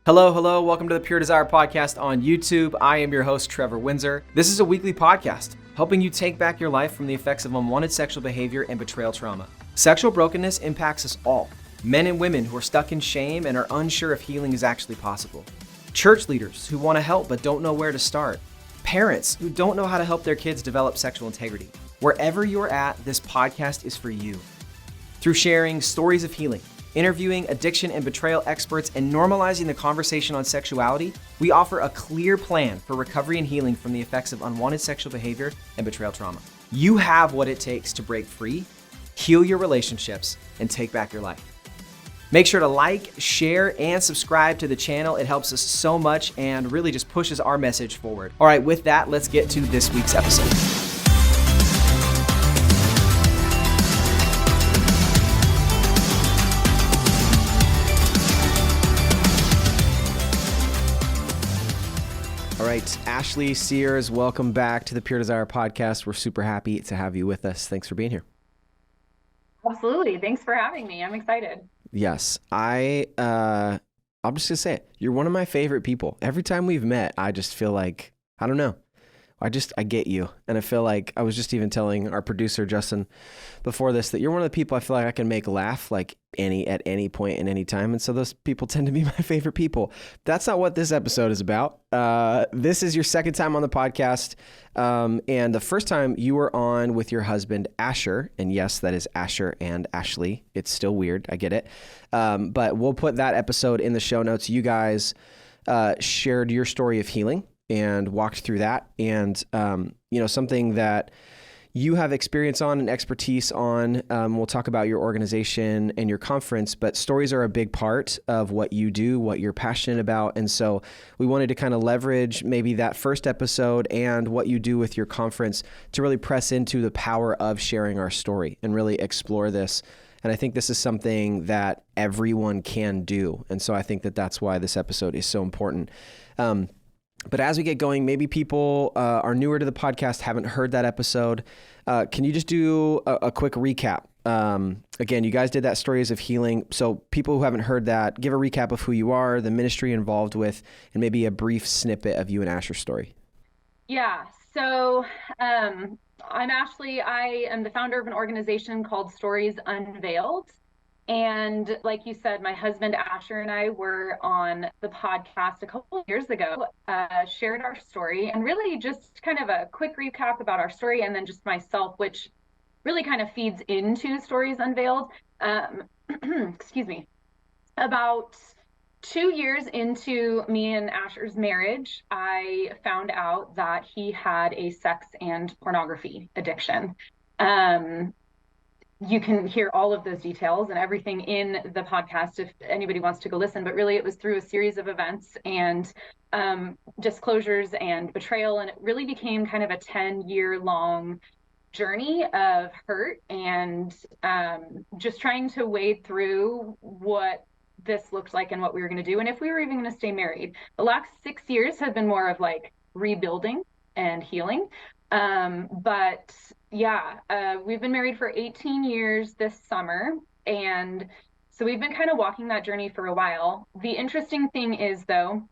Hello, hello. Welcome to the Pure Desire Podcast on YouTube. I am your host, Trevor Windsor. This is a weekly podcast helping you take back your life from the effects of unwanted sexual behavior and betrayal trauma. Sexual brokenness impacts us all, men and women who are stuck in shame and are unsure if healing is actually possible. Church leaders who want to help but don't know where to start. Parents who don't know how to help their kids develop sexual integrity. Wherever you're at, this podcast is for you. Through sharing stories of healing, interviewing addiction and betrayal experts, and normalizing the conversation on sexuality, we offer a clear plan for recovery and healing from the effects of unwanted sexual behavior and betrayal trauma. You have what it takes to break free, heal your relationships, and take back your life. Make sure to like, share, and subscribe to the channel. It helps us so much and really just pushes our message forward. All right, with that, let's get to this week's episode. All right, Ashley, Sears, welcome back to the Pure Desire Podcast. We're super happy to have you with us. Thanks for being here. Absolutely. Thanks for having me. I'm excited. Yes, I'm just gonna say it. You're one of my favorite people. Every time we've met, I just feel like, I don't know. I get you. And I feel like I was just even telling our producer, Justin, before this, that you're one of the people I feel like I can make laugh like at any point in any time. And so those people tend to be my favorite people. That's not what this episode is about. This is your second time on the podcast. And the first time you were on with your husband, Asher. And yes, that is Asher and Ashley. It's still weird. I get it. But we'll put that episode in the show notes. You guys shared your story of healing and walked through that. And, something that you have experience on and expertise on. We'll talk about your organization and your conference, but stories are a big part of what you do, what you're passionate about. And so we wanted to kind of leverage maybe that first episode and what you do with your conference to really press into the power of sharing our story and really explore this. And I think this is something that everyone can do. And so I think that that's why this episode is so important. But as we get going, maybe people are newer to the podcast, haven't heard that episode. Can you just do a quick recap? Again, you guys did that Stories of Healing. So people who haven't heard that, give a recap of who you are, the ministry involved with, and maybe a brief snippet of you and Asher's story. Yeah. So I'm Ashley. I am the founder of an organization called Stories Unveiled. And like you said, my husband Asher and I were on the podcast a couple of years ago, shared our story, and really just kind of a quick recap about our story, and then just myself, which really kind of feeds into Stories Unveiled. Excuse me. About 2 years into me and Asher's marriage, I found out that he had a sex and pornography addiction. You can hear all of those details and everything in the podcast if anybody wants to go listen, but really it was through a series of events and disclosures and betrayal, and it really became kind of a 10-year long journey of hurt and just trying to wade through what this looked like and what we were going to do and if we were even going to stay married. The last 6 years have been more of like rebuilding and healing. But yeah, we've been married for 18 years this summer. And so we've been kind of walking that journey for a while. The interesting thing is, though,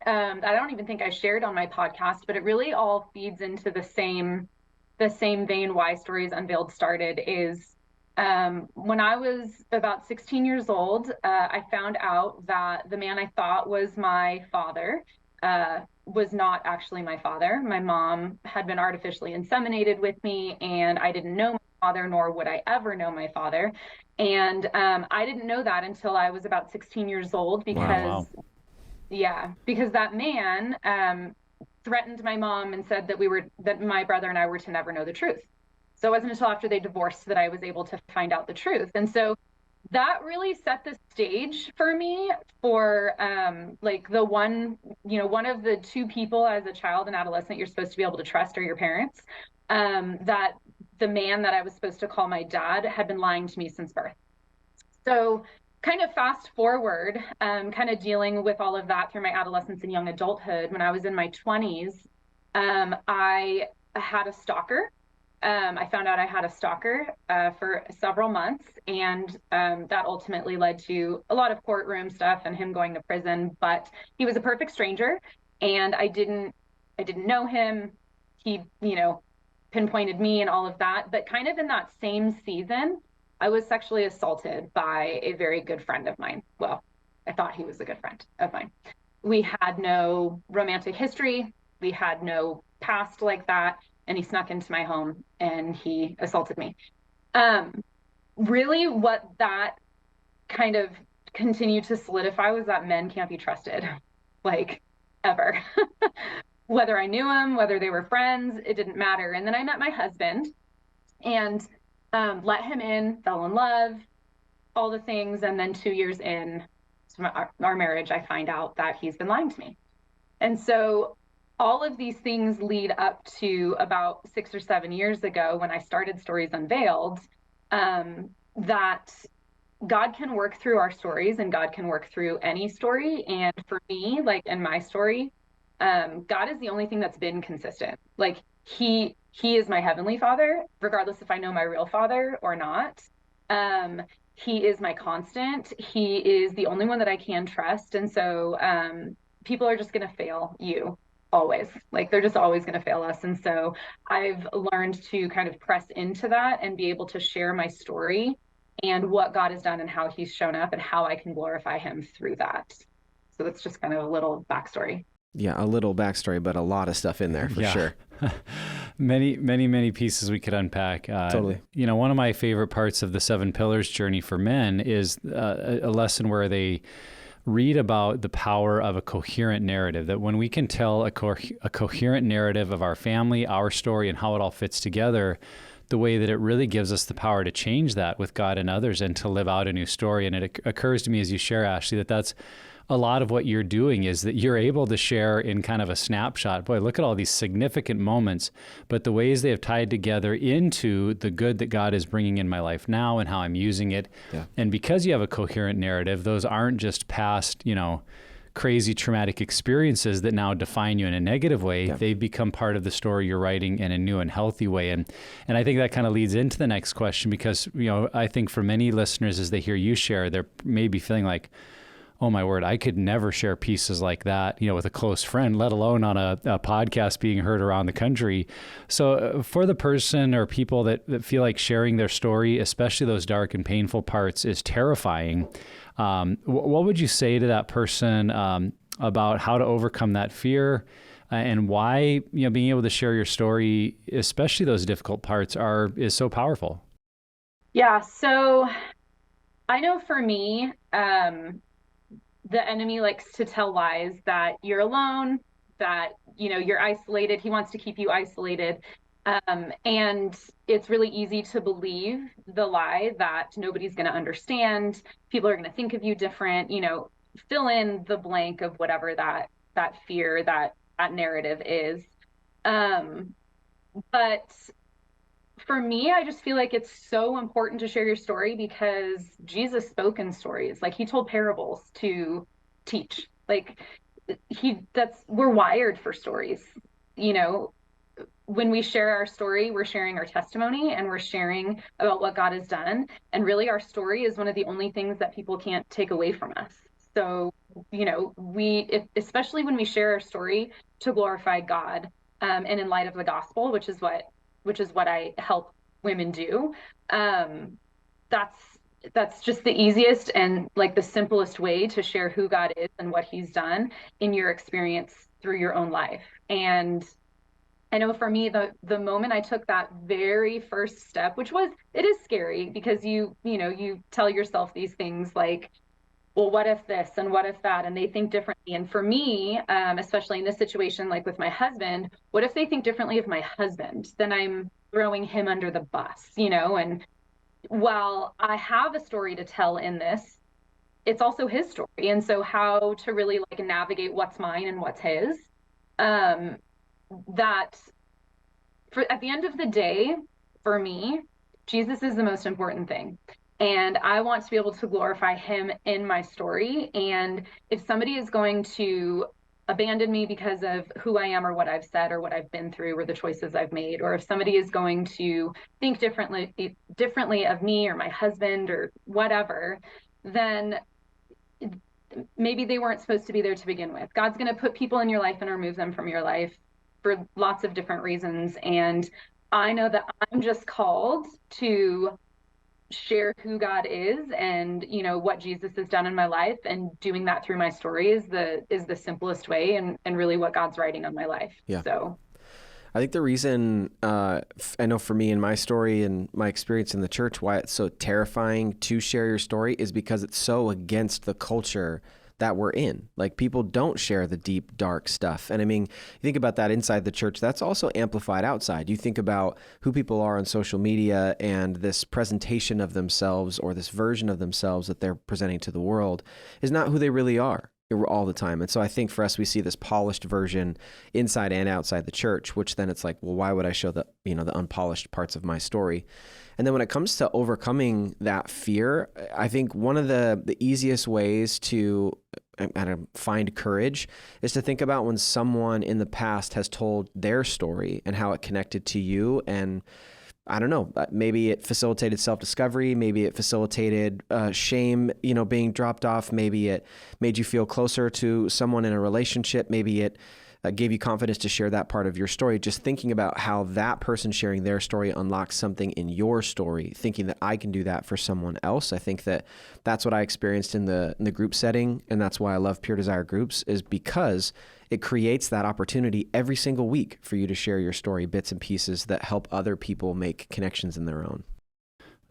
I don't even think I shared on my podcast, but it really all feeds into the same vein why Stories Unveiled started is when I was about 16 years old, I found out that the man I thought was my father was not actually my father. My mom had been artificially inseminated with me, and I didn't know my father, nor would I ever know my father. And I didn't know that until I was about 16 years old because, because that man threatened my mom and said that my brother and I were to never know the truth. So it wasn't until after they divorced that I was able to find out the truth. And so that really set the stage for me for like one of the two people as a child and adolescent you're supposed to be able to trust are your parents. That the man that I was supposed to call my dad had been lying to me since birth. So kind of fast forward, kind of dealing with all of that through my adolescence and young adulthood. When I was in my 20s, I had a stalker I found out I had a stalker for several months, and that ultimately led to a lot of courtroom stuff and him going to prison. But he was a perfect stranger, and I didn't know him. He, pinpointed me and all of that. But kind of in that same season, I was sexually assaulted by a very good friend of mine. Well, I thought he was a good friend of mine. We had no romantic history. We had no past like that. And he snuck into my home and he assaulted me. Um, Really, what that kind of continued to solidify was that men can't be trusted, like ever. Whether I knew him, whether they were friends, it didn't matter. And then I met my husband and let him in, fell in love, all the things. And then 2 years in to our marriage, I find out that he's been lying to me. And so all of these things lead up to about 6 or 7 years ago when I started Stories Unveiled, that God can work through our stories and God can work through any story. And for me, like in my story, God is the only thing that's been consistent. Like he is my heavenly father, regardless if I know my real father or not. Um, he is my constant. He is the only one that I can trust. And so people are just going to fail you always. Like they're just always going to fail us. And so I've learned to kind of press into that and be able to share my story and what God has done and how he's shown up and how I can glorify him through that. So that's just kind of a little backstory. Yeah, a little backstory, but a lot of stuff in there for sure. Many pieces we could unpack. Totally. One of my favorite parts of the 7 Pillars journey for men is a lesson where they read about the power of a coherent narrative, that when we can tell a coherent narrative of our family, our story, and how it all fits together, the way that it really gives us the power to change that with God and others and to live out a new story. And it occurs to me as you share, Ashley, that that's a lot of what you're doing, is that you're able to share in kind of a snapshot. Boy, look at all these significant moments, but the ways they have tied together into the good that God is bringing in my life now and how I'm using it. Yeah. And because you have a coherent narrative, those aren't just past, crazy traumatic experiences that now define you in a negative way. Yeah. They've become part of the story you're writing in a new and healthy way. And I think that kind of leads into the next question, because, I think for many listeners, as they hear you share, they're maybe feeling like, oh my word, I could never share pieces like that, with a close friend, let alone on a podcast being heard around the country. So for the person or people that feel like sharing their story, especially those dark and painful parts, is terrifying, what would you say to that person about how to overcome that fear and why, being able to share your story, especially those difficult parts, is so powerful? Yeah. So I know for me, the enemy likes to tell lies that you're alone, that, you're isolated. He wants to keep you isolated. And it's really easy to believe the lie that nobody's going to understand. People are going to think of you different, fill in the blank of whatever that fear, that narrative is. But for me, I just feel like it's so important to share your story because Jesus spoke in stories. Like he told parables to teach. Like we're wired for stories. When we share our story, we're sharing our testimony and we're sharing about what God has done. And really our story is one of the only things that people can't take away from us. So, especially when we share our story to glorify God, and in light of the gospel, which is what I help women do. That's just the easiest and like the simplest way to share who God is and what he's done in your experience through your own life. And I know for me, the moment I took that very first step, it is scary because you tell yourself these things like, well, what if this and what if that? And they think differently. And for me, especially in this situation, like with my husband, what if they think differently of my husband? Then I'm throwing him under the bus, and while I have a story to tell in this, it's also his story. And so how to really like navigate what's mine and what's his, that at the end of the day, for me, Jesus is the most important thing. And I want to be able to glorify him in my story. And if somebody is going to abandon me because of who I am or what I've said or what I've been through or the choices I've made, or if somebody is going to think differently of me or my husband or whatever, then maybe they weren't supposed to be there to begin with. God's going to put people in your life and remove them from your life for lots of different reasons. And I know that I'm just called to share who God is and, you know, what Jesus has done in my life, and doing that through my story is the simplest way, and really what God's writing on my life. Yeah. So I think the reason, I know for me in my story and my experience in the church, why it's so terrifying to share your story is because it's so against the culture that we're in. Like, people don't share the deep, dark stuff. And I mean, you think about that inside the church, that's also amplified outside. You think about who people are on social media and this presentation of themselves, or this version of themselves that they're presenting to the world, is not who they really are all the time. And so I think for us, we see this polished version inside and outside the church, which then it's like, well, why would I show the unpolished parts of my story? And then when it comes to overcoming that fear, I think one of the easiest ways to find courage is to think about when someone in the past has told their story and how it connected to you. And I don't know, maybe it facilitated self-discovery, maybe it facilitated shame, being dropped off, maybe it made you feel closer to someone in a relationship, maybe it gave you confidence to share that part of your story. Just thinking about how that person sharing their story unlocks something in your story, thinking that I can do that for someone else. I think that that's what I experienced in the group setting, and that's why I love Pure Desire groups, is because it creates that opportunity every single week for you to share your story, bits and pieces that help other people make connections in their own.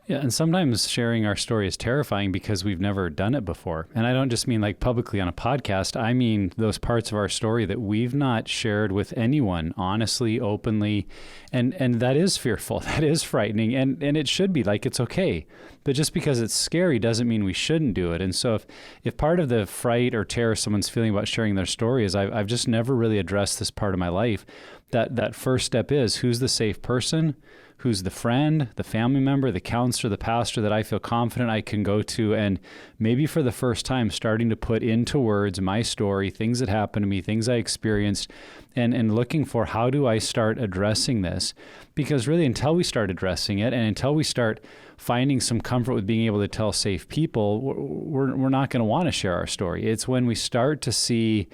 Yeah, and sometimes sharing our story is terrifying because we've never done it before. And I don't just mean like publicly on a podcast. I mean those parts of our story that we've not shared with anyone honestly, openly. And that is fearful. That is frightening. And it should be, like, it's okay. But just because it's scary doesn't mean we shouldn't do it. And so if part of the fright or terror someone's feeling about sharing their story is I've just never really addressed this part of my life, that first step is, who's the safe person? Who's the friend, the family member, the counselor, the pastor that I feel confident I can go to, and maybe for the first time starting to put into words my story, things that happened to me, things I experienced, and looking for, how do I start addressing this? Because really, until we start addressing it, and until we start finding some comfort with being able to tell safe people, we're not going to want to share our story. It's when we start to see,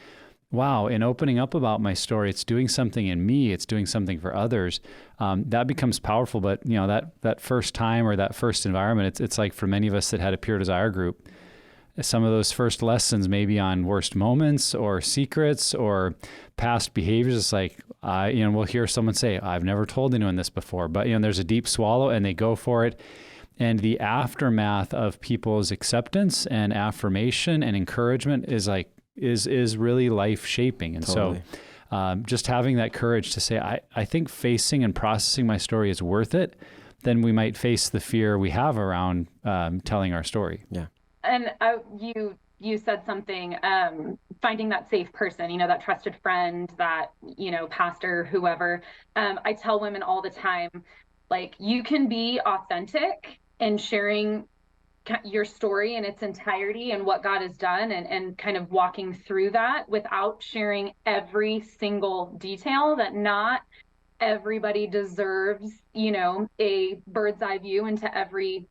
wow, in opening up about my story, it's doing something in me, it's doing something for others, that becomes powerful. But that first time or that first environment, it's like for many of us that had a Pure Desire group, some of those first lessons maybe on worst moments or secrets or past behaviors, it's like, we'll hear someone say, I've never told anyone this before, but there's a deep swallow and they go for it. And the aftermath of people's acceptance and affirmation and encouragement is really life shaping. And Totally. So just having that courage to say, I think facing and processing my story is worth it, then we might face the fear we have around telling our story. Yeah. And you said something, finding that safe person, that trusted friend, that, pastor, whoever. I tell women all the time, like, you can be authentic in sharing your story in its entirety and what God has done, and kind of walking through that without sharing every single detail. That not everybody deserves, a bird's eye view into every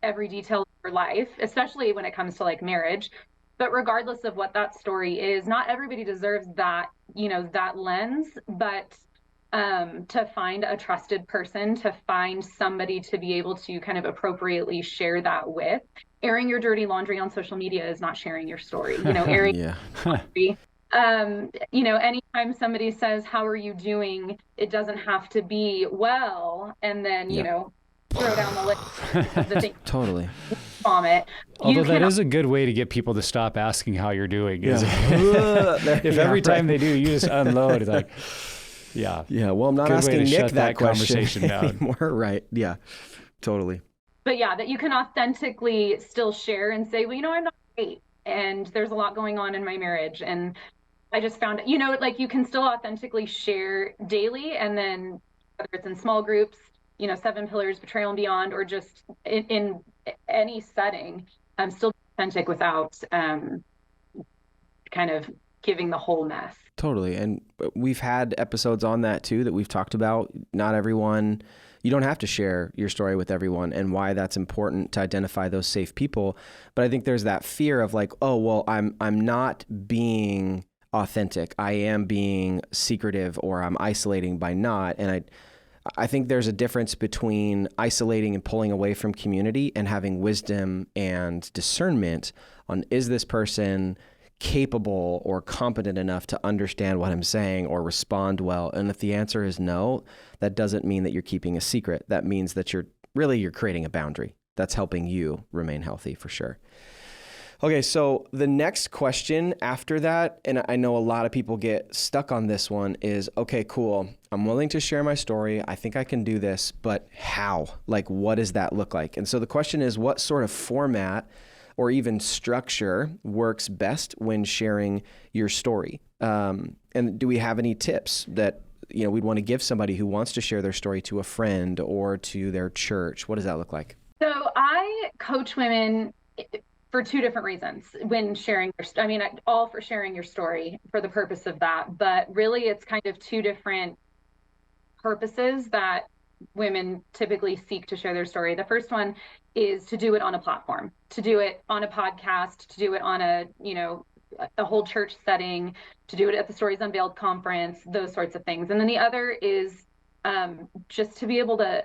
detail of your life, especially when it comes to like marriage. But regardless of what that story is, not everybody deserves that, that lens. But to find a trusted person, to find somebody to be able to kind of appropriately share that with. Airing your dirty laundry on social media is not sharing your story. Airing Yeah. laundry. Anytime somebody says, how are you doing? It doesn't have to be, well, and then, throw down the list of the things. Totally. Vomit. Although that is a good way to get people to stop asking how you're doing. Yeah. If every time they do, you just unload, it's like, yeah. Yeah. Well, I'm not Good way asking to Nick shut that question conversation down. anymore. Right. Yeah. Totally. But yeah, that you can authentically still share and say, well, I'm not great, and there's a lot going on in my marriage, and I just found, like, you can still authentically share daily, and then whether it's in small groups, 7 Pillars, Betrayal and Beyond, or just in any setting, still be authentic without kind of giving the whole mess. Totally. And we've had episodes on that too that we've talked about. Not everyone, you don't have to share your story with everyone, and why that's important to identify those safe people. But I think there's that fear of like, oh, well, I'm not being authentic. I am being secretive, or I'm isolating by not. And I think there's a difference between isolating and pulling away from community and having wisdom and discernment on, is this person capable or competent enough to understand what I'm saying or respond well? And if the answer is no, that doesn't mean that you're keeping a secret. That means that you're creating a boundary that's helping you remain healthy, for sure. Okay, so the next question after that, and I know a lot of people get stuck on this one, is, okay, cool, I'm willing to share my story. I think I can do this, but how? Like, what does that look like? And so the question is, what sort of format or even structure works best when sharing your story? And do we have any tips that, you know, we'd want to give somebody who wants to share their story to a friend or to their church? What does that look like? So I coach women for two different reasons when sharing all for sharing your story for the purpose of that, but really it's kind of two different purposes that women typically seek to share their story. The first one is to do it on a platform, to do it on a podcast, to do it on a whole church setting, to do it at the Stories Unveiled conference, those sorts of things. And then the other is just to be able to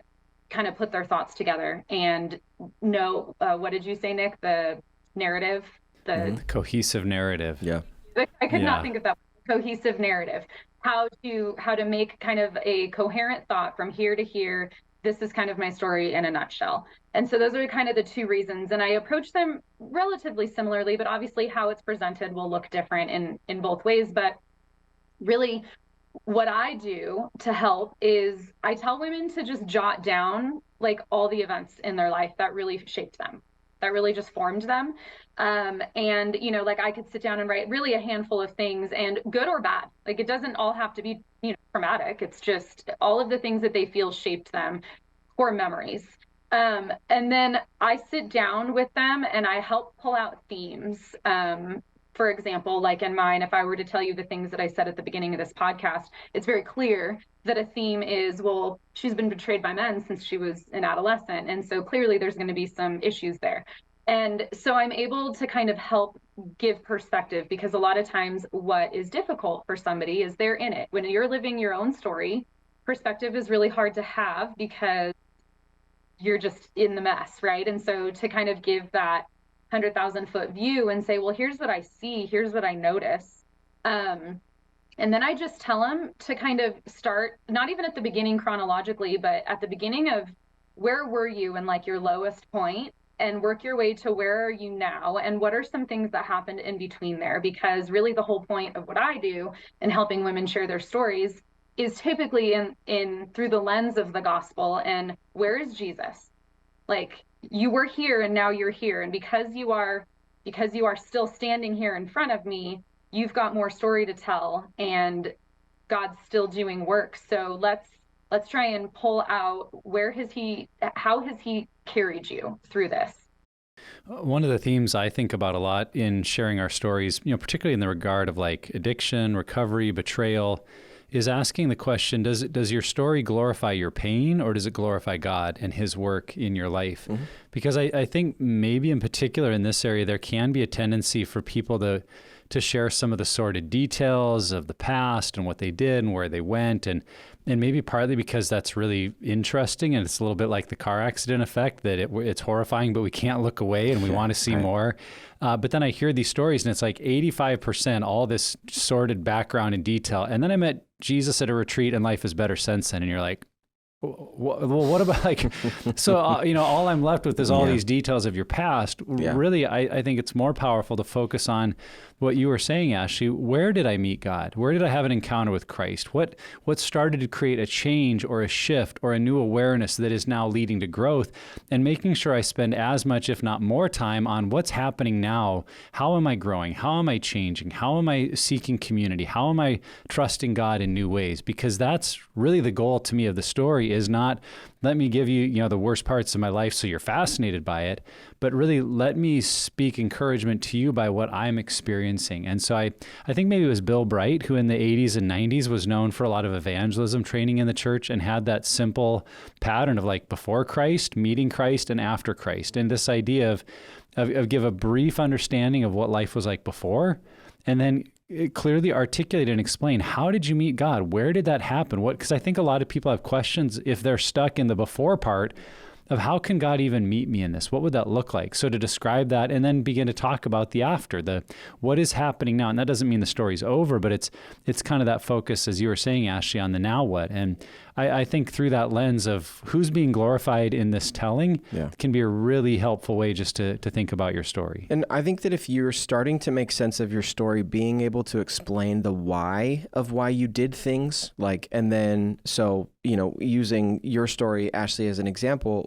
kind of put their thoughts together and know, what did you say, Nick? The narrative, the cohesive narrative. Yeah. I could not think of that. Cohesive narrative. How to make kind of a coherent thought from here to here. This is kind of my story in a nutshell. And so those are kind of the two reasons. And I approach them relatively similarly, but obviously how it's presented will look different in both ways. But really, what I do to help is I tell women to just jot down like all the events in their life that really shaped them, that really just formed them. And, you know, like I could sit down and write really a handful of things, and good or bad. Like it doesn't all have to be, you know, traumatic. It's just all of the things that they feel shaped them, core memories. And then I sit down with them and I help pull out themes. For example, like in mine, if I were to tell you the things that I said at the beginning of this podcast, it's very clear that a theme is, well, she's been betrayed by men since she was an adolescent. And so clearly there's going to be some issues there. And so I'm able to kind of help give perspective, because a lot of times what is difficult for somebody is they're in it. When you're living your own story, perspective is really hard to have because you're just in the mess, right? And so to kind of give that 100,000-foot view and say, well, here's what I see, here's what I notice. And then I just tell them to kind of start, not even at the beginning chronologically, but at the beginning of where were you in like your lowest point, and work your way to where are you now, and what are some things that happened in between there. Because really the whole point of what I do in helping women share their stories is typically in through the lens of the gospel. And where is Jesus? Like, you were here and now you're here, and because you are still standing here in front of me, you've got more story to tell, and God's still doing work. So let's try and pull out how has he carried you through this. One of the themes I think about a lot in sharing our stories, you know, particularly in the regard of like addiction, recovery, betrayal, is asking the question, does your story glorify your pain, or does it glorify God and his work in your life? Mm-hmm. Because I think maybe in particular in this area, there can be a tendency for people to share some of the sordid details of the past and what they did and where they went. And maybe partly because that's really interesting, and it's a little bit like the car accident effect, that it's horrifying, but we can't look away and we want to see right. more. But then I hear these stories and it's like 85% all this sordid background and detail. And then I met Jesus at a retreat and life is better since then. And you're like, well, what about like, so, you know, all I'm left with is all these details of your past. Yeah. Really, I think it's more powerful to focus on what you were saying, Ashley. Where did I meet God? Where did I have an encounter with Christ? What started to create a change or a shift or a new awareness that is now leading to growth? And making sure I spend as much, if not more time on what's happening now. How am I growing? How am I changing? How am I seeking community? How am I trusting God in new ways? Because that's really the goal to me of the story, story is not, let me give you, the worst parts of my life so you're fascinated by it, but really let me speak encouragement to you by what I'm experiencing. And so I think maybe it was Bill Bright, who in the 80s and 90s was known for a lot of evangelism training in the church and had that simple pattern of like before Christ, meeting Christ, and after Christ. And this idea of give a brief understanding of what life was like before, and then clearly articulate and explain, how did you meet God? Where did that happen? Because I think a lot of people have questions if they're stuck in the before part of how can God even meet me in this? What would that look like? So to describe that and then begin to talk about the after, the what is happening now. And that doesn't mean the story's over, but it's kind of that focus, as you were saying, Ashley, on the now what. And I think through that lens of who's being glorified in this telling can be a really helpful way just to think about your story. And I think that if you're starting to make sense of your story, being able to explain the why of why you did things, and then, so, using your story, Ashley, as an example,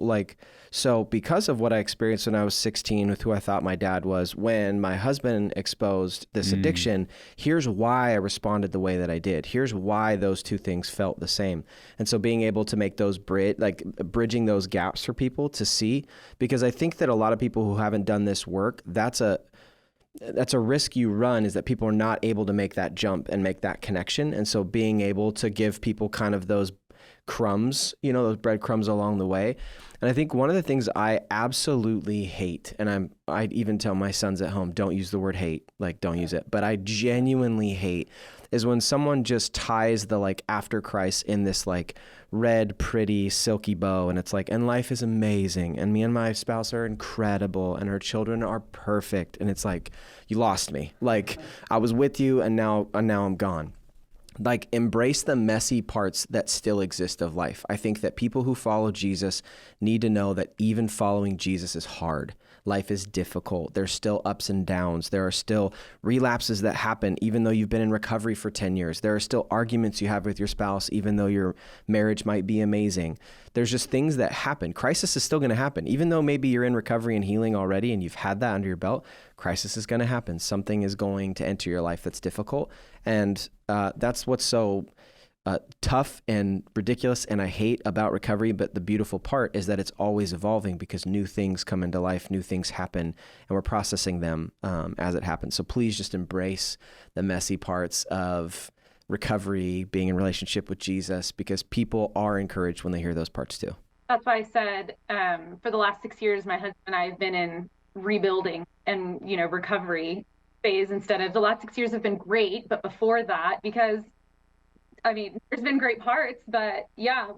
so because of what I experienced when I was 16 with who I thought my dad was, when my husband exposed this addiction, here's why I responded the way that I did. Here's why those two things felt the same. And so being able to make those bridging those gaps for people to see, because I think that a lot of people who haven't done this work, that's a risk you run, is that people are not able to make that jump and make that connection. And so being able to give people kind of those crumbs, those breadcrumbs along the way. And I think one of the things I absolutely hate, and I even tell my sons at home, don't use the word hate, don't use it, but I genuinely hate is when someone just ties the after Christ in this red, pretty, silky bow. And it's and life is amazing. And me and my spouse are incredible. And our children are perfect. And it's you lost me. I was with you and now I'm gone. Embrace the messy parts that still exist of life. I think that people who follow Jesus need to know that even following Jesus is hard. Life is difficult. There's still ups and downs. There are still relapses that happen, even though you've been in recovery for 10 years. There are still arguments you have with your spouse, even though your marriage might be amazing. There's just things that happen. Crisis is still going to happen. Even though maybe you're in recovery and healing already and you've had that under your belt, crisis is going to happen. Something is going to enter your life that's difficult. And that's what's so tough and ridiculous and I hate about recovery. But the beautiful part is that it's always evolving because new things come into life, new things happen, and we're processing them as it happens. So please just embrace the messy parts of recovery, being in relationship with Jesus, because people are encouraged when they hear those parts too. That's why I said for the last 6 years, my husband and I have been in rebuilding and, recovery phase instead of the last 6 years have been great. But before that, because there's been great parts, but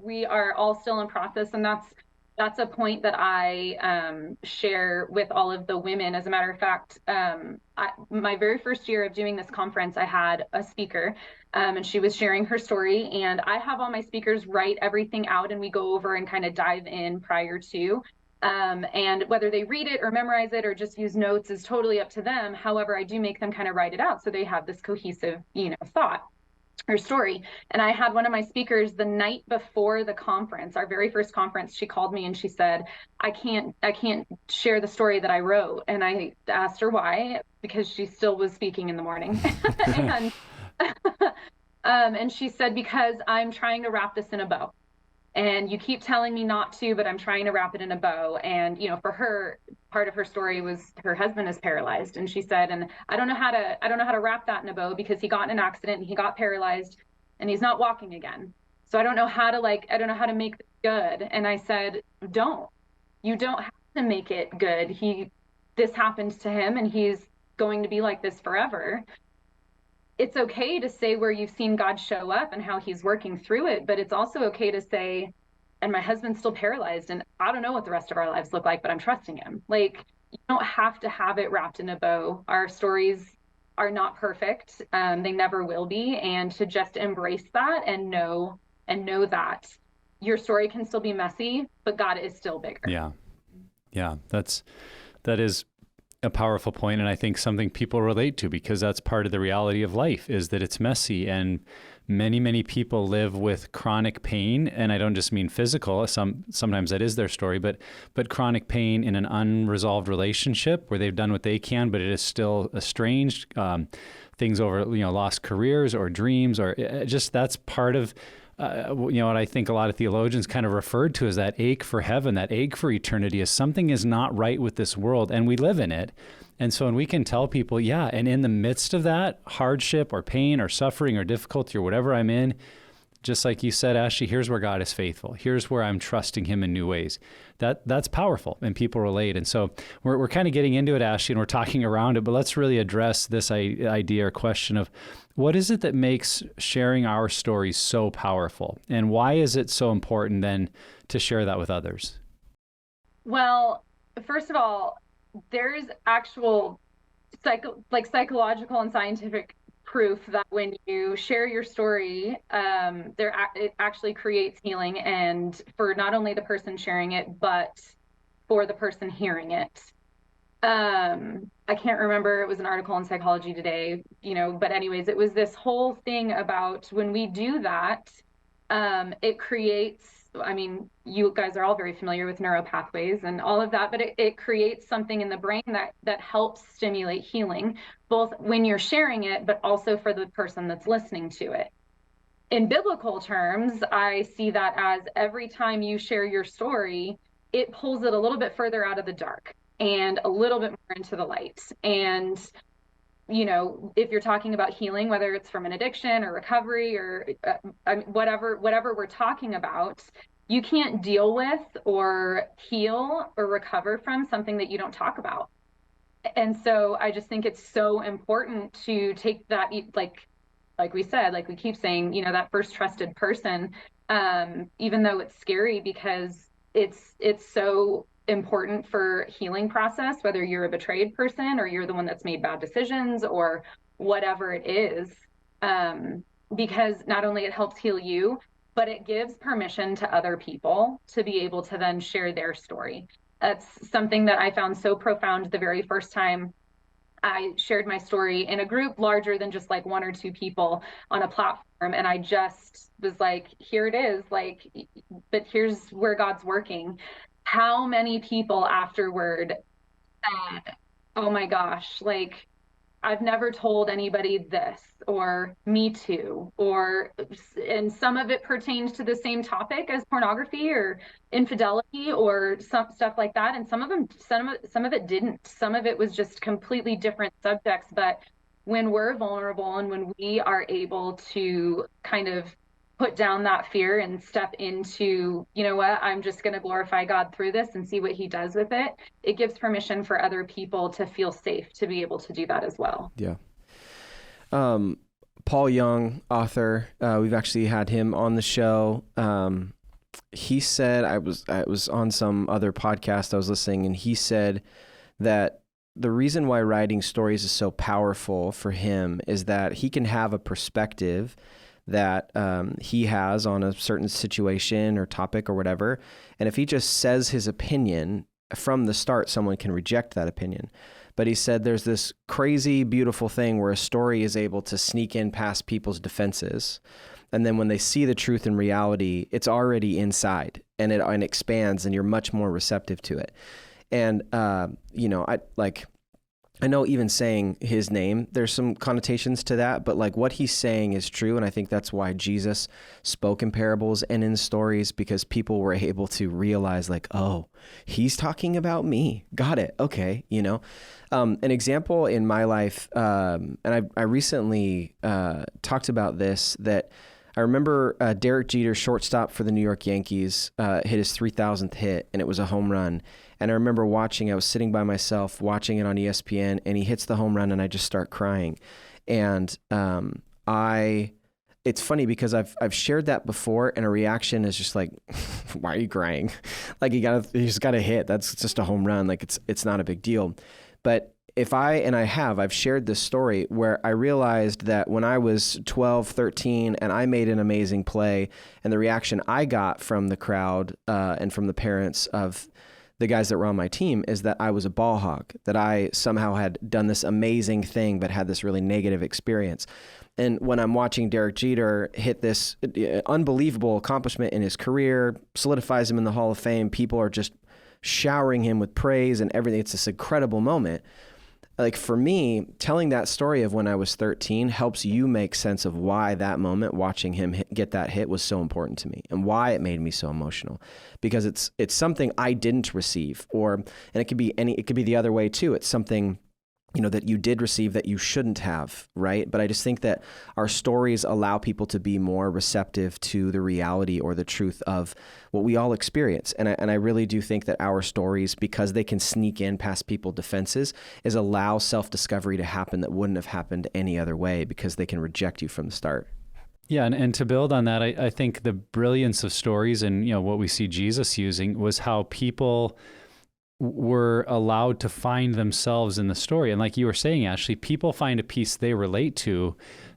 we are all still in process. And that's a point that I share with all of the women. As a matter of fact, my very first year of doing this conference, I had a speaker and she was sharing her story, and I have all my speakers write everything out and we go over and kind of dive in prior to. And whether they read it or memorize it or just use notes is totally up to them. However, I do make them kind of write it out so they have this cohesive, thought or story. And I had one of my speakers the night before the conference, our very first conference, she called me and she said, I can't share the story that I wrote. And I asked her why, because she still was speaking in the morning. And she said, because I'm trying to wrap this in a bow. And you keep telling me not to, but I'm trying to wrap it in a bow. And, for her, part of her story was her husband is paralyzed. And she said, and I don't know how to wrap that in a bow because he got in an accident and he got paralyzed and he's not walking again. So I don't know how to make it good. And I said, you don't have to make it good. This happened to him and he's going to be like this forever. It's okay to say where you've seen God show up and how he's working through it, but it's also okay to say, and my husband's still paralyzed and I don't know what the rest of our lives look like, but I'm trusting him. You don't have to have it wrapped in a bow. Our stories are not perfect. They never will be. And to just embrace that and know that your story can still be messy, but God is still bigger. Yeah. That is a powerful point, and I think something people relate to, because that's part of the reality of life, is that it's messy, and many, many people live with chronic pain, and I don't just mean physical. Sometimes that is their story, but chronic pain in an unresolved relationship where they've done what they can, but it is still estranged. Things over, lost careers or dreams, or just that's part of what I think a lot of theologians kind of referred to as that ache for heaven, that ache for eternity, is something is not right with this world, and we live in it. And so when we can tell people, yeah, and in the midst of that hardship or pain or suffering or difficulty or whatever I'm in, just like you said, Ashley, here's where God is faithful. Here's where I'm trusting him in new ways. That's powerful, and people relate. And so we're kind of getting into it, Ashley, and we're talking around it, but let's really address this idea or question of what is it that makes sharing our stories so powerful? And why is it so important then to share that with others? Well, first of all, there's actual psychological and scientific proof that when you share your story, it actually creates healing, and for not only the person sharing it, but for the person hearing it. I can't remember, it was an article in Psychology Today, but anyways, it was this whole thing about when we do that, it creates, you guys are all very familiar with neural pathways and all of that, but it creates something in the brain that helps stimulate healing, both when you're sharing it, but also for the person that's listening to it. In biblical terms, I see that as every time you share your story, it pulls it a little bit further out of the dark and a little bit more into the light. And if you're talking about healing, whether it's from an addiction or recovery or whatever we're talking about, you can't deal with or heal or recover from something that you don't talk about. And so I just think it's so important to take that, like we said, like we keep saying, that first trusted person, even though it's scary, because it's so important for healing process, whether you're a betrayed person or you're the one that's made bad decisions or whatever it is, because not only it helps heal you, but it gives permission to other people to be able to then share their story. That's something that I found so profound the very first time I shared my story in a group larger than just like one or two people on a platform. And I just was like, here it is, but here's where God's working. How many people afterward said, oh my gosh, I've never told anybody this, or me too, and some of it pertains to the same topic as pornography or infidelity or some stuff like that. And some of it didn't. Some of it was just completely different subjects. But when we're vulnerable and when we are able to kind of put down that fear and step into, I'm just going to glorify God through this and see what he does with it. It gives permission for other people to feel safe to be able to do that as well. Yeah. Paul Young, author, we've actually had him on the show. He said, I was on some other podcast I was listening, and he said that the reason why writing stories is so powerful for him is that he can have a perspective that he has on a certain situation or topic or whatever. And if he just says his opinion from the start, someone can reject that opinion. But he said there's this crazy, beautiful thing where a story is able to sneak in past people's defenses. And then when they see the truth in reality, it's already inside and it expands and you're much more receptive to it. And, I know even saying his name, there's some connotations to that, but what he's saying is true. And I think that's why Jesus spoke in parables and in stories, because people were able to realize oh, he's talking about me. Got it. Okay. An example in my life, and I recently talked about this, that I remember Derek Jeter, shortstop for the New York Yankees, hit his 3,000th hit, and it was a home run. And I remember I was sitting by myself watching it on ESPN, and he hits the home run, and I just start crying. And it's funny because I've shared that before, and a reaction is just why are you crying? You just got a hit. That's just a home run. It's not a big deal. But I've shared this story where I realized that when I was 12, 13, and I made an amazing play, and the reaction I got from the crowd and from the parents of the guys that were on my team is that I was a ball hog, that I somehow had done this amazing thing but had this really negative experience. And when I'm watching Derek Jeter hit this unbelievable accomplishment in his career, solidifies him in the Hall of Fame, people are just showering him with praise and everything. It's this incredible moment. like for me, telling that story of when I was 13 helps you make sense of why that moment, watching him get that hit, was so important to me, and why it made me so emotional, because it's something I didn't receive, and it could be the other way too. It's something, that you did receive that you shouldn't have, right? But I just think that our stories allow people to be more receptive to the reality or the truth of what we all experience. And I really do think that our stories, because they can sneak in past people's defenses, is allow self-discovery to happen that wouldn't have happened any other way, because they can reject you from the start. Yeah, and to build on that, I think the brilliance of stories and what we see Jesus using was how people were allowed to find themselves in the story. And like you were saying, Ashley, people find a piece they relate to.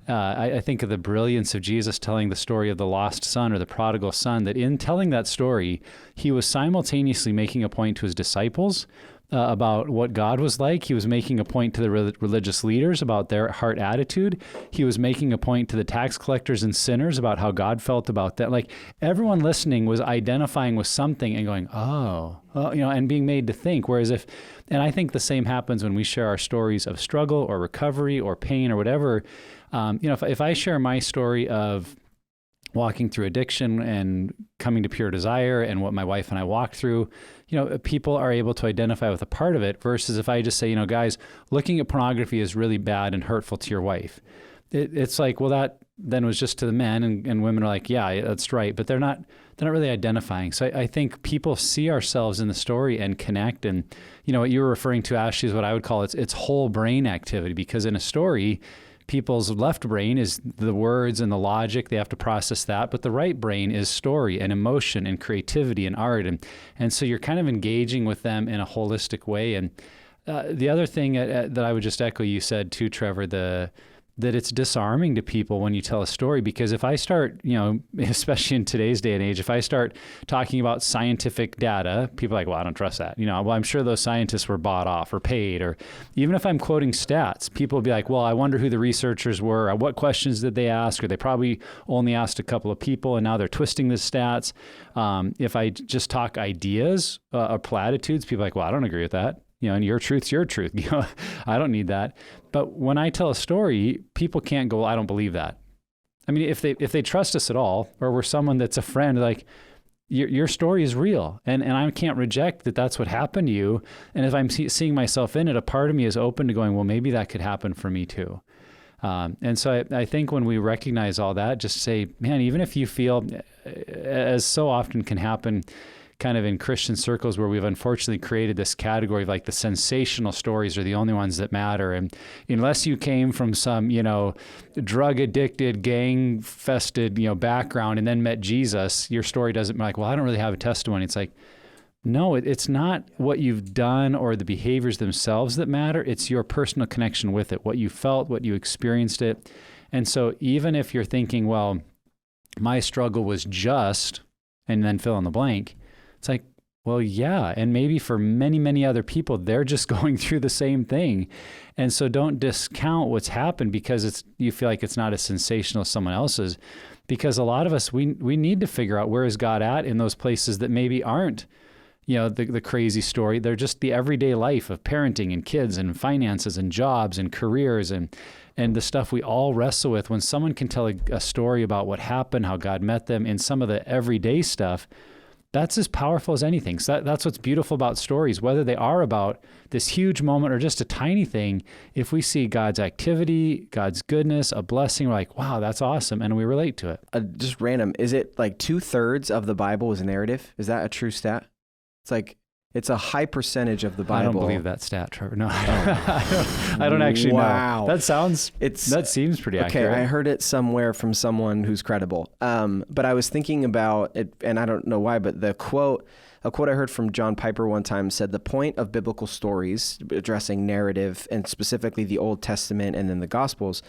I think of the brilliance of Jesus telling the story of the lost son or the prodigal son, that in telling that story, he was simultaneously making a point to his disciples about what God was like. He was making a point to the religious leaders about their heart attitude. He was making a point to the tax collectors and sinners about how God felt about that. Like, everyone listening was identifying with something and going, and being made to think. Whereas and I think the same happens when we share our stories of struggle or recovery or pain or whatever. If I share my story of walking through addiction and coming to pure desire and what my wife and I walked through, people are able to identify with a part of it, versus if I just say, guys, looking at pornography is really bad and hurtful to your wife. It's like, well, that then was just to the men, and women are like, yeah, that's right. But they're not really identifying. So I think people see ourselves in the story and connect. And, what you were referring to, Ashley, is what I would call it's whole brain activity, because in a story, people's left brain is the words and the logic. They have to process that. But the right brain is story and emotion and creativity and art. And so you're kind of engaging with them in a holistic way. And the other thing that I would just echo, you said too, Trevor, that it's disarming to people when you tell a story. Because if I start, especially in today's day and age, if I start talking about scientific data, people are like, well, I don't trust that. Well, I'm sure those scientists were bought off or paid. Or even if I'm quoting stats, people will be like, well, I wonder who the researchers were, or what questions did they ask, or they probably only asked a couple of people and now they're twisting the stats. If I just talk ideas or platitudes, people are like, well, I don't agree with that. And your truth's your truth. I don't need that. But when I tell a story, people can't go, well, I don't believe that. I mean, if they trust us at all, or we're someone that's a friend, like, your story is real. And I can't reject that that's what happened to you. And if I'm seeing myself in it, a part of me is open to going, well, maybe that could happen for me too. And so I think when we recognize all that, just say, man, even if you feel, as so often can happen, kind of in Christian circles, where we've unfortunately created this category of like the sensational stories are the only ones that matter. And unless you came from some, drug addicted, gang fested, background and then met Jesus, your story doesn't, like, well, I don't really have a testimony. It's like, no, it's not what you've done or the behaviors themselves that matter. It's your personal connection with it, what you felt, what you experienced it. And so even if you're thinking, well, my struggle was just, and then fill in the blank, it's like, well, yeah. And maybe for many, many other people, they're just going through the same thing. And so don't discount what's happened because you feel like it's not as sensational as someone else's. Because a lot of us, we need to figure out, where is God at in those places that maybe aren't, the crazy story. They're just the everyday life of parenting and kids and finances and jobs and careers and the stuff we all wrestle with. When someone can tell a story about what happened, how God met them in some of the everyday stuff, that's as powerful as anything. So that's what's beautiful about stories, whether they are about this huge moment or just a tiny thing. If we see God's activity, God's goodness, a blessing, we're like, wow, that's awesome. And we relate to it. Just random. Is it like 2/3 of the Bible is narrative? Is that a true stat? It's like, it's a high percentage of the Bible. I don't believe that stat, Trevor. No, I don't actually know. That seems pretty accurate. Okay, I heard it somewhere from someone who's credible. But I was thinking about it, and I don't know why, but a quote I heard from John Piper one time said, the point of biblical stories addressing narrative, and specifically the Old Testament and then the Gospels,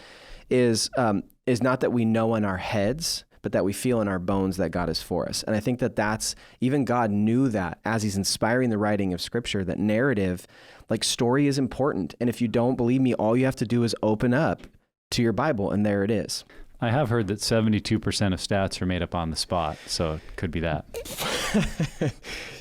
is not that we know in our heads, but that we feel in our bones that God is for us. And I think that's, even God knew that as he's inspiring the writing of Scripture, that narrative, like story, is important. And if you don't believe me, all you have to do is open up to your Bible, and there it is. I have heard that 72% of stats are made up on the spot, so it could be that.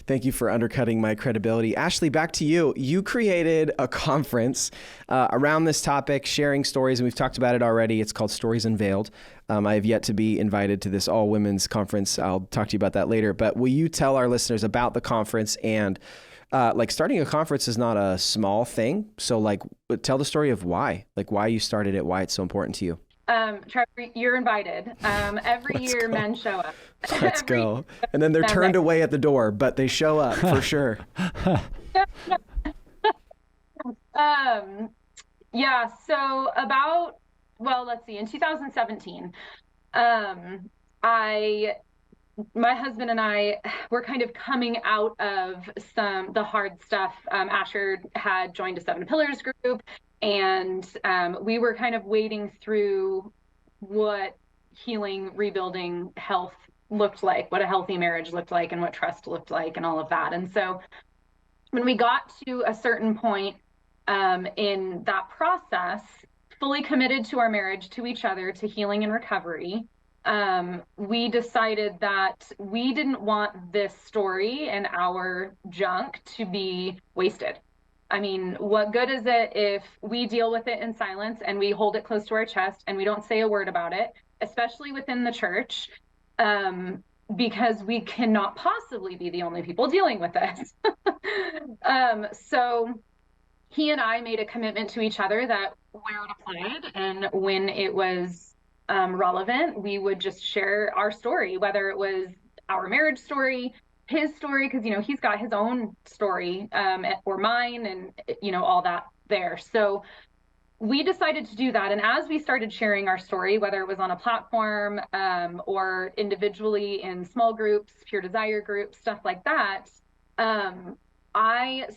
Thank you for undercutting my credibility. Ashley, back to you. You created a conference around this topic, sharing stories, and we've talked about it already. It's called Stories Unveiled. I have yet to be invited to this all-women's conference. I'll talk to you about that later. But will you tell our listeners about the conference? And starting a conference is not a small thing. So tell the story of why you started it, why it's so important to you. Trevor, you're invited. Every Let's year go. men show up. Let's go. And then they're turned away at the door, but they show up for sure. Yeah, so let's see, in 2017, my husband and I were kind of coming out of the hard stuff. Asher had joined a Seven Pillars group, and we were kind of wading through what healing, rebuilding, health looked like, what a healthy marriage looked like, and what trust looked like, and all of that. And so when we got to a certain point in that process, fully committed to our marriage, to each other, to healing and recovery, we decided that we didn't want this story and our junk to be wasted. I mean, what good is it if we deal with it in silence and we hold it close to our chest and we don't say a word about it, especially within the church, because we cannot possibly be the only people dealing with this. So he and I made a commitment to each other that where it applied and when it was relevant, we would just share our story, whether it was our marriage story, his story, because he's got his own story, or mine, and all that there. So we decided to do that, and as we started sharing our story, whether it was on a platform or individually in small groups, pure desire groups, stuff like that, I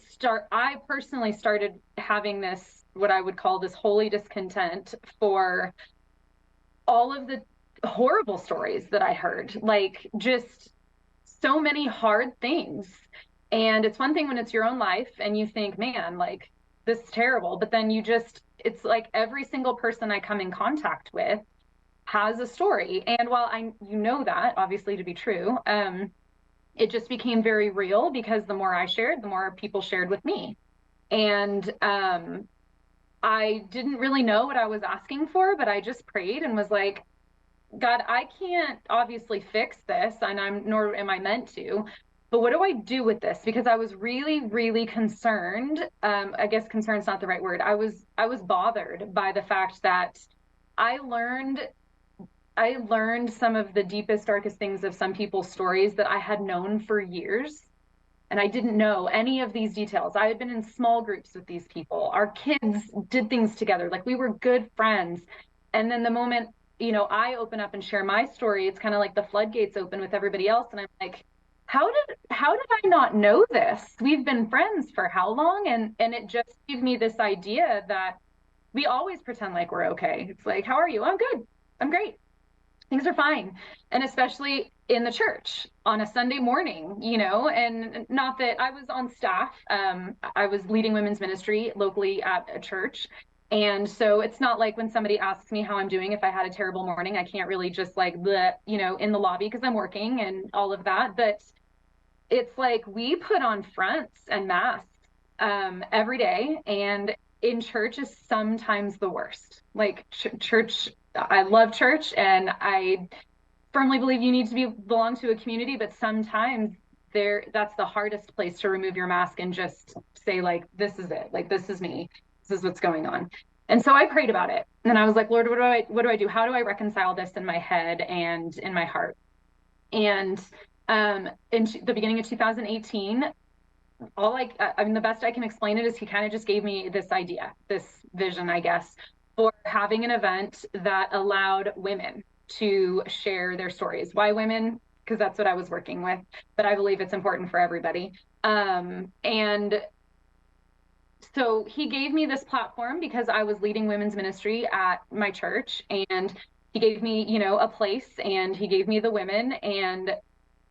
personally started having this, what I would call this holy discontent for all of the horrible stories that I heard, just so many hard things. And it's one thing when it's your own life and you think, man, this is terrible. But then it's like every single person I come in contact with has a story. And while that obviously to be true, it just became very real because the more I shared, the more people shared with me. And I didn't really know what I was asking for, but I just prayed and was like, God, I can't obviously fix this, and nor am I meant to, but what do I do with this? Because I was really, really concerned. I guess concerned's not the right word. I was bothered by the fact that I learned some of the deepest, darkest things of some people's stories that I had known for years. And I didn't know any of these details. I had been in small groups with these people. Our kids did things together. We were good friends. And then the moment I open up and share my story, it's kind of like the floodgates open with everybody else. And I'm like, how did I not know this? We've been friends for how long? And it just gave me this idea that we always pretend like we're okay. It's like, how are you? I'm good. I'm great. Things are fine. And especially in the church on a Sunday morning, and not that I was on staff. I was leading women's ministry locally at a church. And so it's not like when somebody asks me how I'm doing, if I had a terrible morning, I can't really just in the lobby because I'm working and all of that. But it's like we put on fronts and masks every day. And in church is sometimes the worst. Church, I love church and I firmly believe you need to belong to a community, but sometimes that's the hardest place to remove your mask and just say this is it. This is me. This is what's going on. And so I prayed about it. And I was like, Lord, what do I do? How do I reconcile this in my head and in my heart? And in the beginning of 2018, the best I can explain it is he kind of just gave me this idea, this vision, I guess, for having an event that allowed women to share their stories. Why women? Because that's what I was working with, but I believe it's important for everybody. And so he gave me this platform because I was leading women's ministry at my church, and he gave me, a place, and he gave me the women, and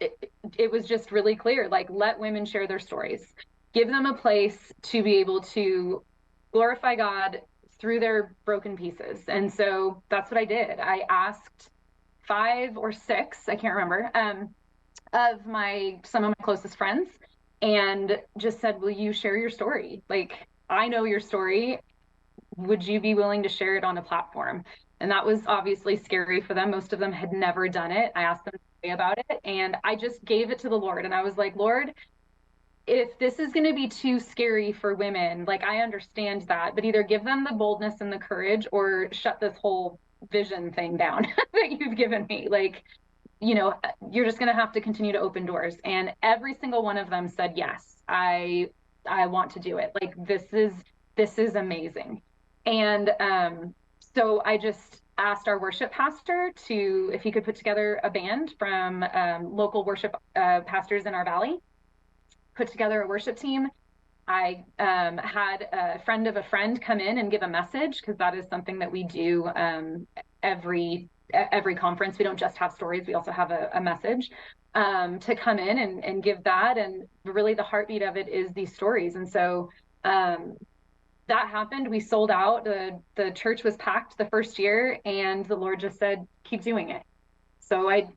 it was just really clear, let women share their stories, give them a place to be able to glorify God, through their broken pieces. And so that's what I did. I asked 5 or 6, I can't remember, of some of my closest friends, and just said, will you share your story? Like, I know your story. Would you be willing to share it on a platform? And that was obviously scary for them. Most of them had never done it. I asked them to pray about it, and I just gave it to the Lord. And I was like, Lord, if this is going to be too scary for women, like, I understand that, but either give them the boldness and the courage or shut this whole vision thing down that you've given me. Like, you're just going to have to continue to open doors. And every single one of them said, yes, I want to do it. Like, this is amazing. And so I just asked our worship pastor if he could put together a band from local worship pastors in our valley, put together a worship team. I had a friend of a friend come in and give a message, because that is something that we do every conference. We don't just have stories, we also have a message to come in and give that. And really the heartbeat of it is these stories. And so that happened. We sold out. The church was packed the first year, and the Lord just said, keep doing it. So I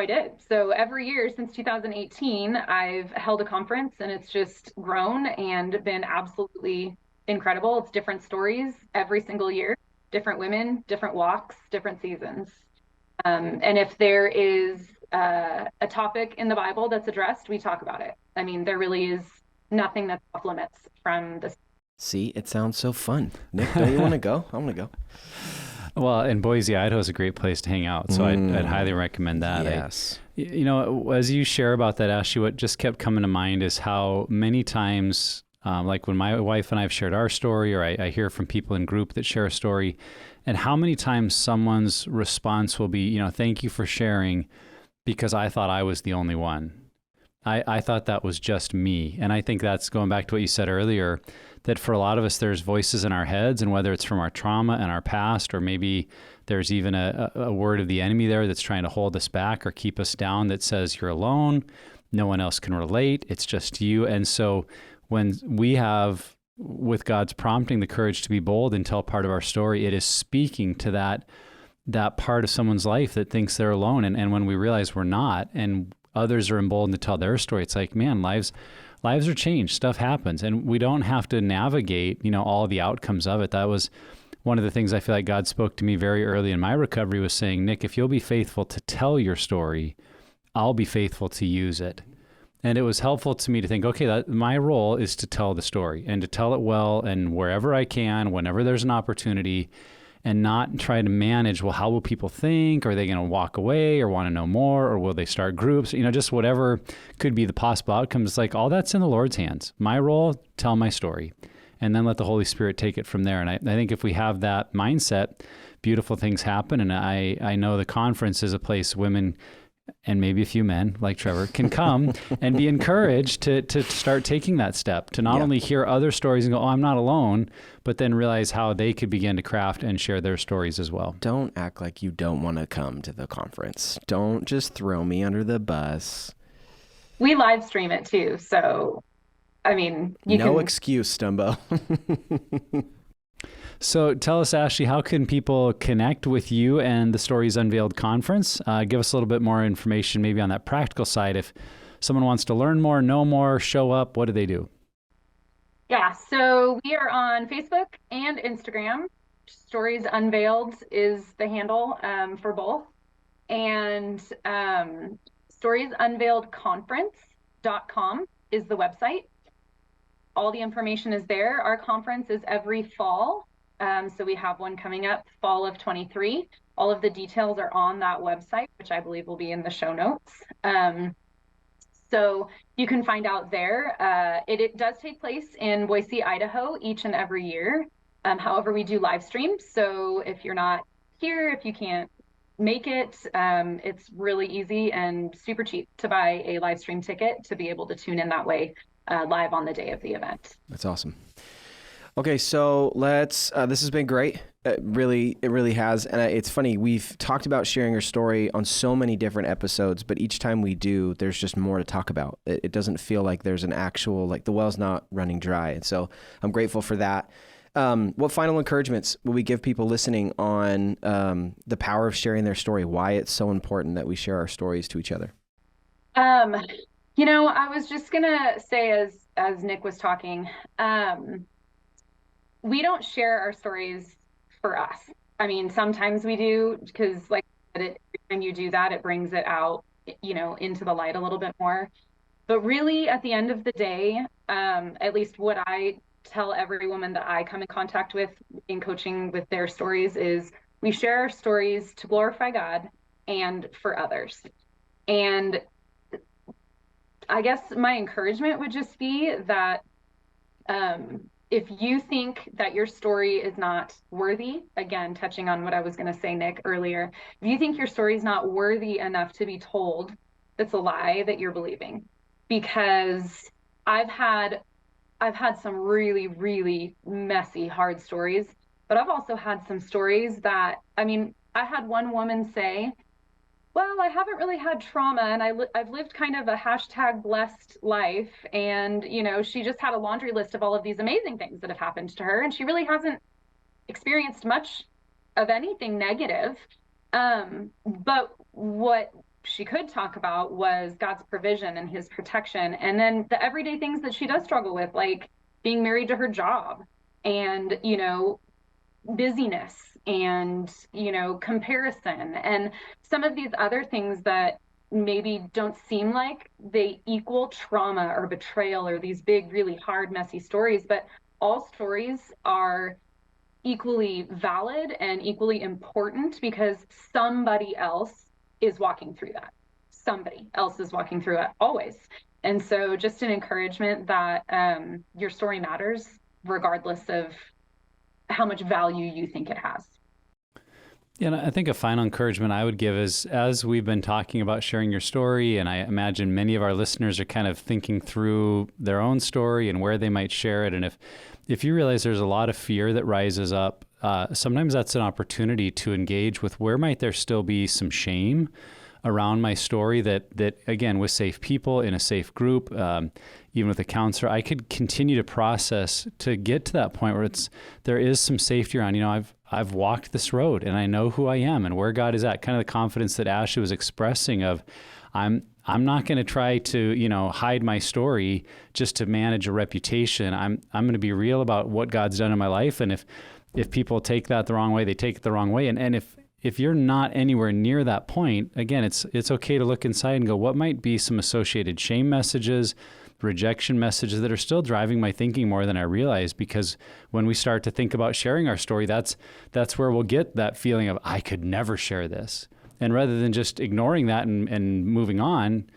did. So every year since 2018, I've held a conference, and it's just grown and been absolutely incredible. It's different stories every single year, different women, different walks, different seasons. And if there is a topic in the Bible that's addressed, we talk about it. I mean, there really is nothing that's off limits from this. See, it sounds so fun. Nick, don't you want to go? I want to go. Well, and Boise, Idaho is a great place to hang out. So I'd highly recommend that. Yes. As you share about that, Ashley, what just kept coming to mind is how many times, like when my wife and I have shared our story, or I hear from people in group that share a story, and how many times someone's response will be, thank you for sharing, because I thought I was the only one. I thought that was just me. And I think that's going back to what you said earlier, that for a lot of us, there's voices in our heads, and whether it's from our trauma and our past, or maybe there's even a word of the enemy there that's trying to hold us back or keep us down, that says you're alone, no one else can relate, it's just you. And so when we have, with God's prompting, the courage to be bold and tell part of our story, it is speaking to that part of someone's life that thinks they're alone. And when we realize we're not, and others are emboldened to tell their story, it's like, man, lives are changed, stuff happens, and we don't have to navigate, all the outcomes of it. That was one of the things I feel like God spoke to me very early in my recovery, was saying, Nick, if you'll be faithful to tell your story, I'll be faithful to use it. And it was helpful to me to think, okay, my role is to tell the story, and to tell it well, and wherever I can, whenever there's an opportunity, and not try to manage, well, how will people think? Are they going to walk away or want to know more? Or will they start groups? Just whatever could be the possible outcomes. It's like, all that's in the Lord's hands. My role, tell my story, and then let the Holy Spirit take it from there. And I think if we have that mindset, beautiful things happen. And I know the conference is a place women, and maybe a few men like Trevor, can come and be encouraged to start taking that step, to not only hear other stories and go, oh, I'm not alone, but then realize how they could begin to craft and share their stories as well. Don't act like you don't want to come to the conference. Don't just throw me under the bus. We live stream it too. So, I mean, no excuse, Stumbo. So tell us, Ashley, how can people connect with you and the Stories Unveiled conference? Give us a little bit more information maybe on that practical side. If someone wants to learn more, know more, show up, what do they do? Yeah, so we are on Facebook and Instagram. Stories Unveiled is the handle for both. And storiesunveiledconference.com is the website. All the information is there. Our conference is every fall. So we have one coming up fall of 23. All of the details are on that website, which I believe will be in the show notes. So you can find out there. It does take place in Boise, Idaho each and every year. However, we do live stream. So if you're not here, if you can't make it, it's really easy and super cheap to buy a live stream ticket to be able to tune in that way live on the day of the event. That's awesome. Okay, so this has been great. It really has. And it's funny, we've talked about sharing your story on so many different episodes, but each time we do, there's just more to talk about. It doesn't feel like there's an actual, like the well's not running dry. And so I'm grateful for that. What final encouragements will we give people listening on the power of sharing their story? Why it's so important that we share our stories to each other? I was just gonna say, as Nick was talking, we don't share our stories for us. I mean, sometimes we do, because like every time you do that, it brings it out, into the light a little bit more. But really, at the end of the day, at least what I tell every woman that I come in contact with in coaching with their stories is we share our stories to glorify God and for others. And I guess my encouragement would just be that if you think that your story is not worthy, again, touching on what I was going to say, Nick, earlier, if you think your story is not worthy enough to be told, that's a lie that you're believing. Because I've had some really, really messy, hard stories, but I've also had some stories that, I had one woman say, well, I haven't really had trauma, and I've lived kind of a #blessed life. And, she just had a laundry list of all of these amazing things that have happened to her, and she really hasn't experienced much of anything negative. But what she could talk about was God's provision and his protection. And then the everyday things that she does struggle with, like being married to her job and, busyness and, comparison and some of these other things that maybe don't seem like they equal trauma or betrayal or these big, really hard, messy stories. But all stories are equally valid and equally important because somebody else is walking through that. Somebody else is walking through it always. And so just an encouragement that your story matters regardless of how much value you think it has. Yeah, and I think a final encouragement I would give is, as we've been talking about sharing your story, and I imagine many of our listeners are kind of thinking through their own story and where they might share it. And if you realize there's a lot of fear that rises up, sometimes that's an opportunity to engage with where might there still be some shame around my story that again, with safe people in a safe group, even with a counselor, I could continue to process to get to that point where there is some safety around, I've walked this road and I know who I am and where God is at. Kind of the confidence that Ashley was expressing of, I'm not going to try to, hide my story just to manage a reputation. I'm going to be real about what God's done in my life. And if people take that the wrong way, they take it the wrong way. And if you're not anywhere near that point, again, it's okay to look inside and go, what might be some associated shame messages, rejection messages that are still driving my thinking more than I realize? Because when we start to think about sharing our story, that's where we'll get that feeling of, I could never share this. And rather than just ignoring that and moving on,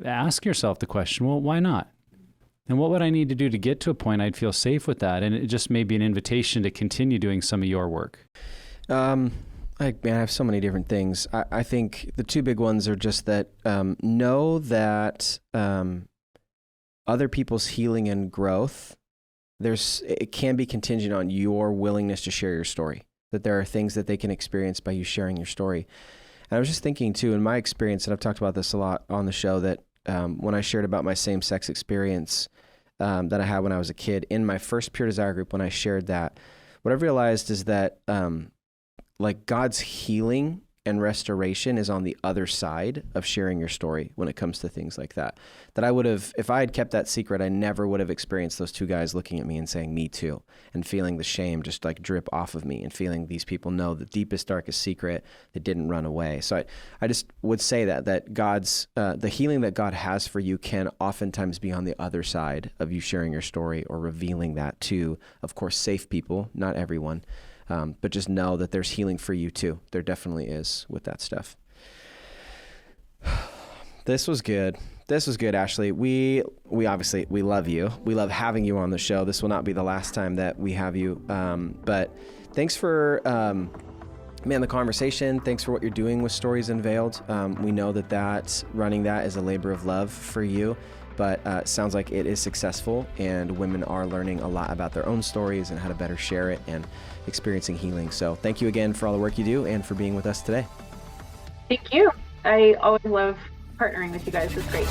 ask yourself the question, well, why not? And what would I need to do to get to a point I'd feel safe with that? And it just may be an invitation to continue doing some of your work. I have so many different things. I think the two big ones are just that know that other people's healing and growth, it can be contingent on your willingness to share your story, that there are things that they can experience by you sharing your story. And I was just thinking too, in my experience, and I've talked about this a lot on the show, that when I shared about my same-sex experience that I had when I was a kid, in my first Pure Desire group, when I shared that, what I've realized is that like God's healing and restoration is on the other side of sharing your story when it comes to things like that. That I would have, if I had kept that secret, I never would have experienced those two guys looking at me and saying, me too, and feeling the shame just like drip off of me and feeling these people know the deepest, darkest secret that didn't run away. So I just would say that God's, the healing that God has for you can oftentimes be on the other side of you sharing your story or revealing that to, of course, safe people, not everyone. But just know that there's healing for you too. There definitely is with that stuff. This was good. Ashley. We obviously, we love you. We love having you on the show. This will not be the last time that we have you. But thanks for, the conversation. Thanks for what you're doing with Stories Unveiled. We know that running that is a labor of love for you. But it sounds like it is successful, and women are learning a lot about their own stories and how to better share it and experiencing healing. So thank you again for all the work you do and for being with us today. Thank you. I always love partnering with you guys. It's great.